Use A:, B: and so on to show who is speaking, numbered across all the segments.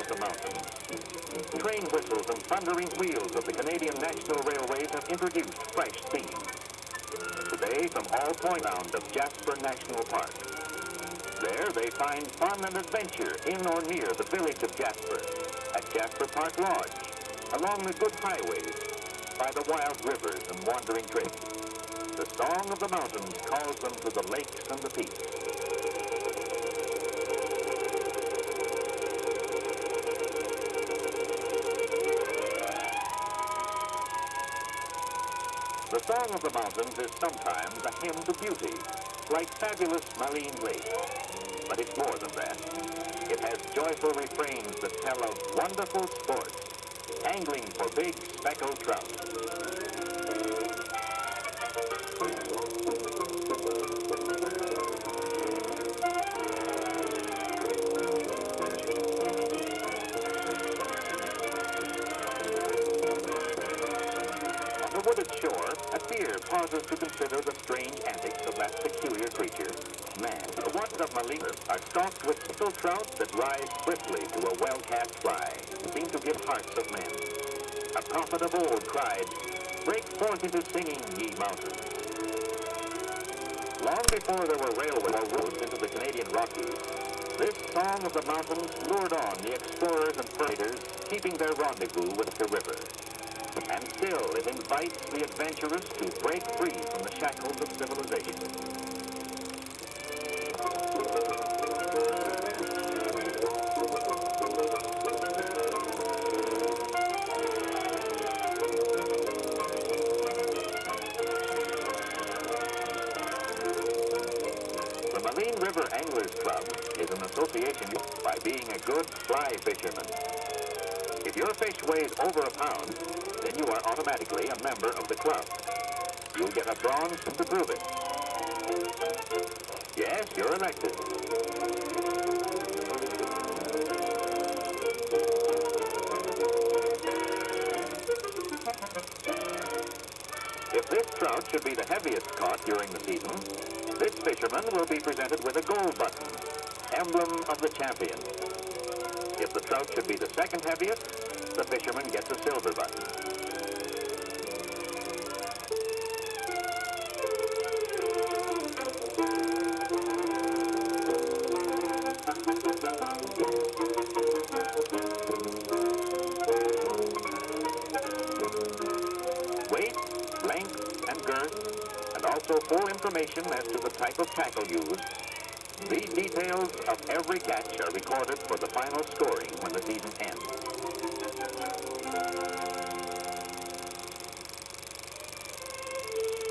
A: of the mountains. Train whistles and thundering wheels of the Canadian National Railways have introduced fresh themes. Today, from all point round of Jasper National Park. There, they find fun and adventure in or near the village of Jasper, at Jasper Park Lodge, along the good highways, by the wild rivers and wandering trails. The song of the mountains calls them to the lakes and the peaks. The song of the mountains is sometimes a hymn to beauty, like fabulous Marine Lake. But it's more than that. It has joyful refrains that tell of wonderful sports, angling for big speckled trout. Shore, a deer pauses to consider the strange antics of that peculiar creature, man. The waters of Malina are stocked with little trout that rise swiftly to a well-cast fly, seem to give hearts of men. A prophet of old cried, "Break forth into singing, ye mountains." Long before there were railway or roads into the Canadian Rockies, this song of the mountains lured on the explorers and traders, keeping their rendezvous with the river. And still, it invites the adventurous to break free from the shackles of civilization. The Malin River Anglers Club is an association by being a good fly fisherman. If your fish weighs over a pound, then you are automatically a member of the club. You'll get a bronze to prove it. Yes, you're elected. If this trout should be the heaviest caught during the season, this fisherman will be presented with a gold button, emblem of the champion. If the trout should be the second heaviest, the fisherman gets a silver button. Weight, length, and girth, and also full information as to the type of tackle used. These details of every catch are recorded for the final scoring when the season ends.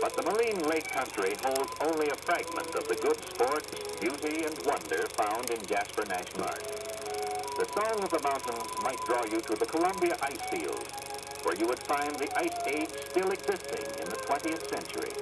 A: But the Malin Lake country holds only a fragment of the good sports, beauty, and wonder found in Jasper National Park. The song of the mountains might draw you to the Columbia ice fields, where you would find the ice age still existing in the 20th century.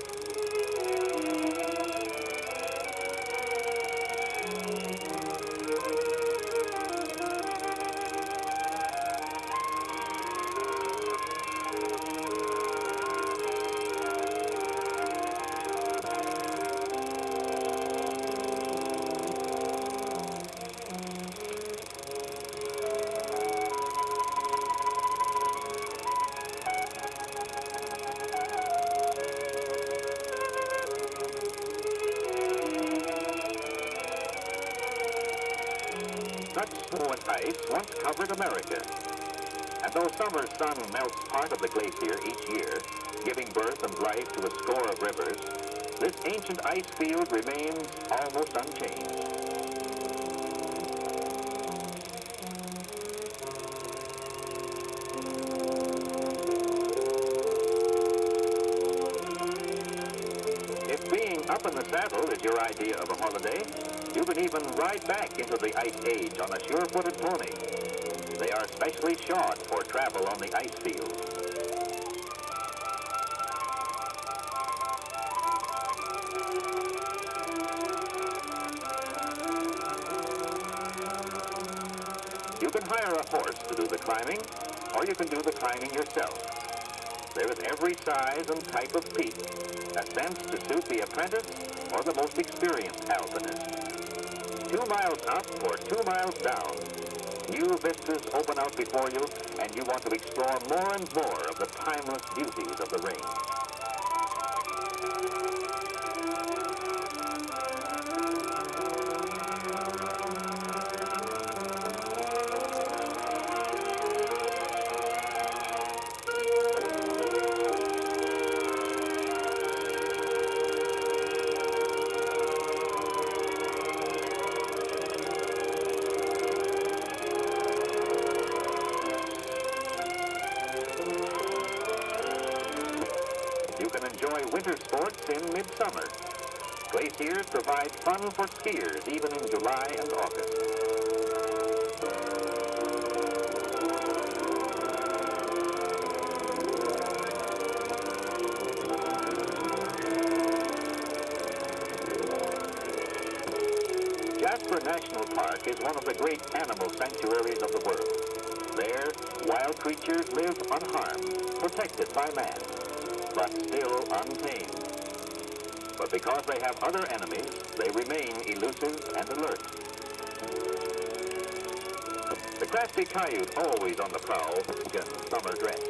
A: Such snow and ice once covered America. And though summer's sun melts part of the glacier each year, giving birth and life to a score of rivers, this ancient ice field remains almost unchanged. If being up in the saddle is your idea of a holiday, you can even ride back into the ice age on a sure-footed pony. They are specially shod for travel on the ice field. You can hire a horse to do the climbing, or you can do the climbing yourself. There is every size and type of peak, ascents to suit the apprentice or the most experienced alpinist. 2 miles up or 2 miles down, New vistas open out before you, and you want to explore more and more of the timeless beauties of the range. You can enjoy winter sports in midsummer. Glaciers provide fun for skiers even in July and August. Jasper National Park is one of the great animal sanctuaries of the world. There, wild creatures live unharmed, protected by man, but still untamed. But because they have other enemies, they remain elusive and alert. The crafty coyote, always on the prowl, in summer dress.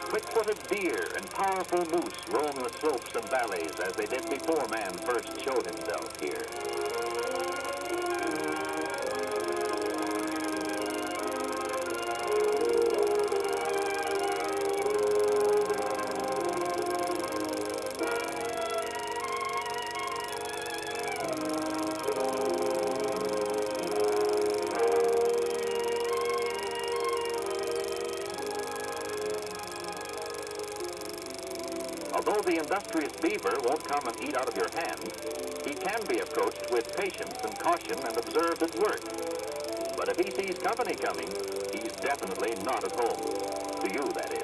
A: Quick-footed deer and powerful moose roam the slopes and valleys as they did before man first showed himself here. Although the industrious beaver won't come and eat out of your hand, he can be approached with patience and caution and observed at work. But if he sees company coming, he's definitely not at home. To you, that is.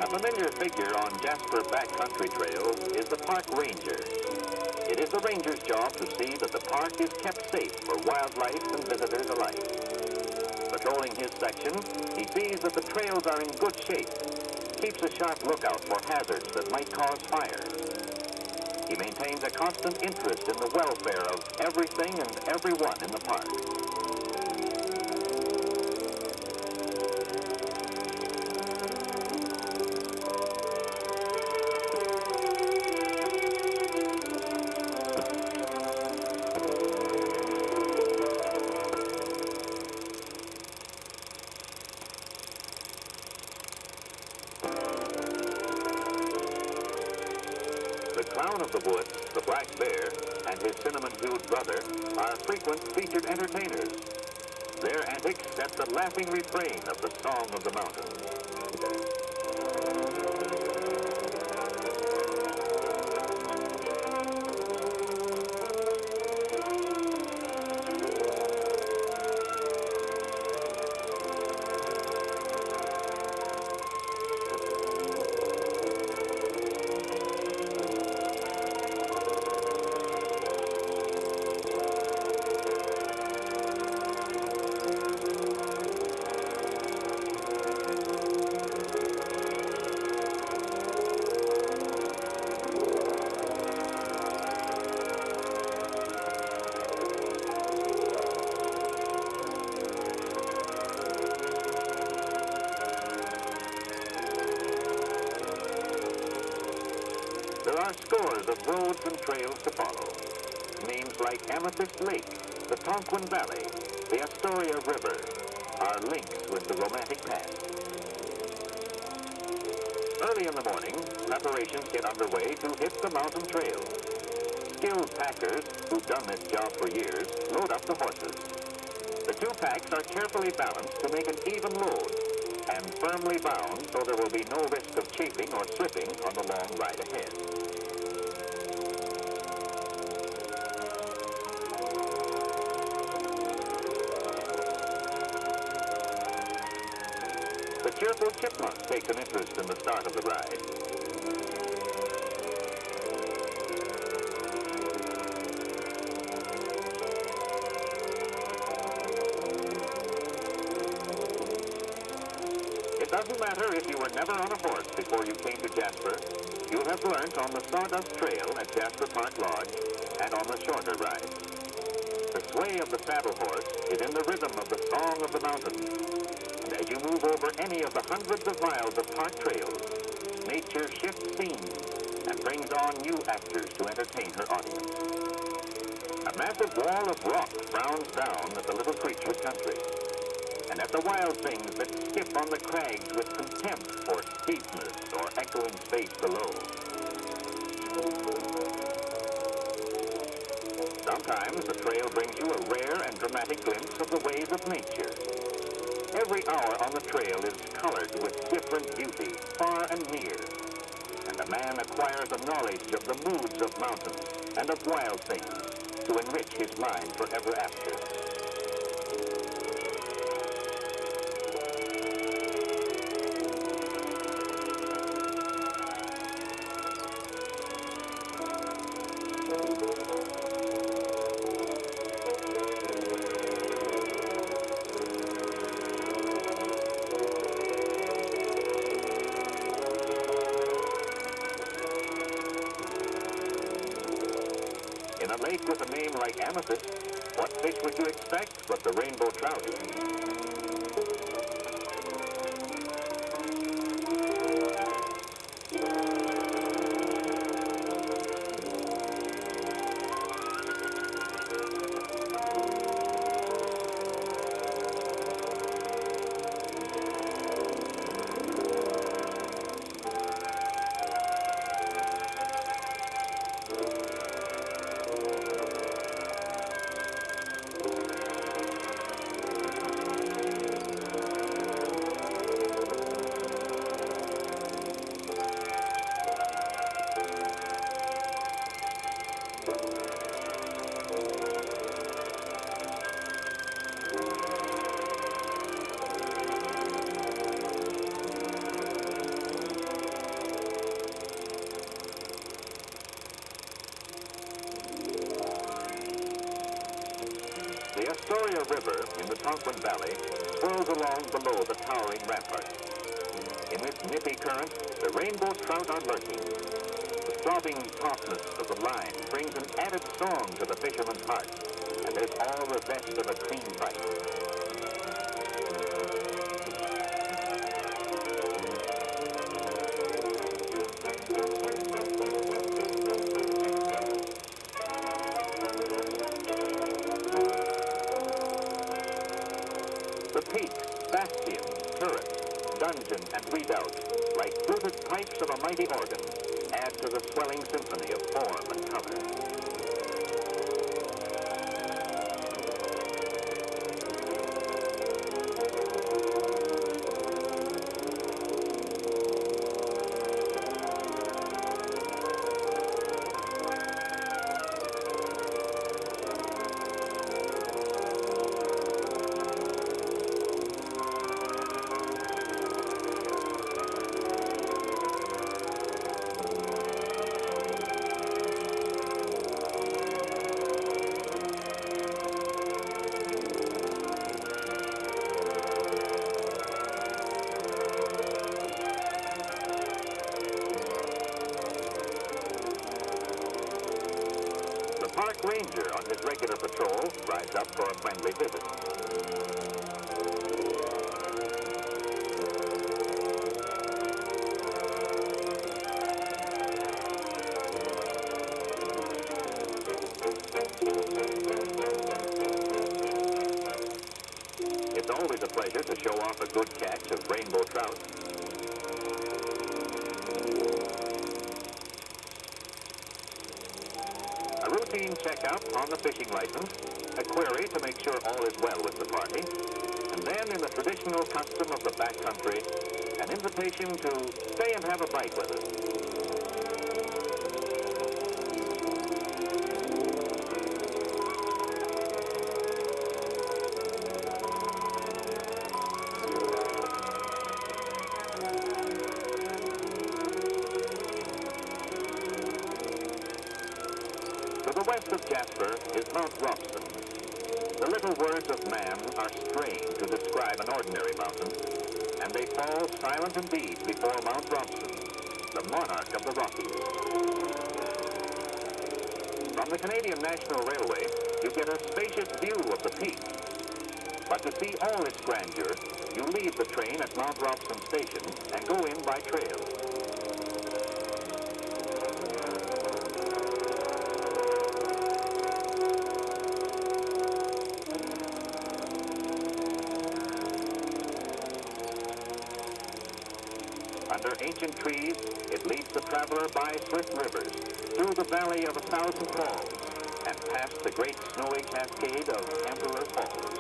A: A familiar figure on Jasper Backcountry Trail is the park ranger. It is the ranger's job to see that the park is kept safe for wildlife and visitors alike. Patrolling his section, he sees that the trails are in good shape, keeps a sharp lookout for hazards that might cause fires. He maintains a constant interest in the welfare of everything and everyone in the park. The clown of the woods, the black bear, and his cinnamon-hued brother are frequent featured entertainers. Their antics set the laughing refrain of the Song of the Mountains. There are scores of roads and trails to follow. Names like Amethyst Lake, the Tonquin Valley, the Astoria River are links with the romantic past. Early in the morning, preparations get underway to hit the mountain trail. Skilled packers, who've done this job for years, load up the horses. The two packs are carefully balanced to make an even load and firmly bound so there will be no risk of chafing or slipping on the long ride ahead. The cheerful chipmunk takes an interest in the start of the ride. It doesn't matter if you were never on a horse before you came to Jasper. You'll have learnt on the Sawdust Trail at Jasper Park Lodge and on the shorter rides. The sway of the saddle horse is in the rhythm of the song of the mountains. And as you move over any of the hundreds of miles of park trails, nature shifts scenes and brings on new actors to entertain her audience. A massive wall of rock frowns down at the little creature's country, and at the wild things that skip on the crags with contempt for steepness or echoing space below. Sometimes the trail brings you a rare and dramatic glimpse of the ways of nature. Every hour on the trail is colored with different beauty, far and near, and a man acquires a knowledge of the moods of mountains and of wild things to enrich his mind forever after. In a lake with a name like Amethyst, what fish would you expect but the rainbow trout? The Astoria River in the Tonquin Valley swirls along below the towering ramparts. In this nippy current, the rainbow trout are lurking. The throbbing tautness of the line brings an added song to the fisherman's heart, and there's all the zest of a clean bite. The peaks, bastions, turrets, dungeon, and redoubt, like fluted pipes of a mighty organ, add to the swelling symphony of form and color. The park ranger on his regular patrol rides up for a friendly visit. It's always a pleasure to show off a good catch of rainbow trout. A routine checkup on the fishing license, a query to make sure all is well with the party, and then in the traditional custom of the backcountry, an invitation to stay and have a bite with us. Jasper is Mount Robson. The little words of man are strained to describe an ordinary mountain, and they fall silent indeed before Mount Robson, the monarch of the Rockies. From the Canadian National Railway, you get a spacious view of the peak. But to see all its grandeur, you leave the train at Mount Robson Station and go in by trail. Under ancient trees, it leads the traveler by swift rivers, through the valley of 1,000 falls, and past the great snowy cascade of Emperor Falls.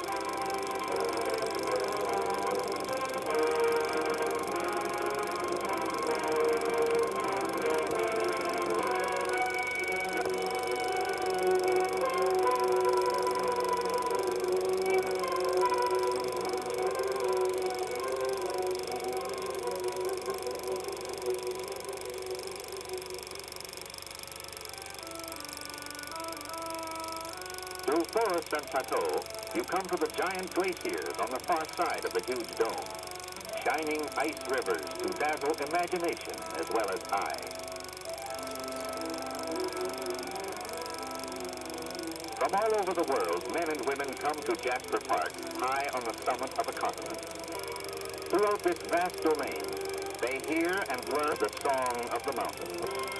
A: Through forest and plateau, you come to the giant glaciers on the far side of the huge dome, shining ice rivers to dazzle imagination as well as eye. From all over the world, men and women come to Jasper Park, high on the summit of a continent. Throughout this vast domain, they hear and learn the song of the mountains.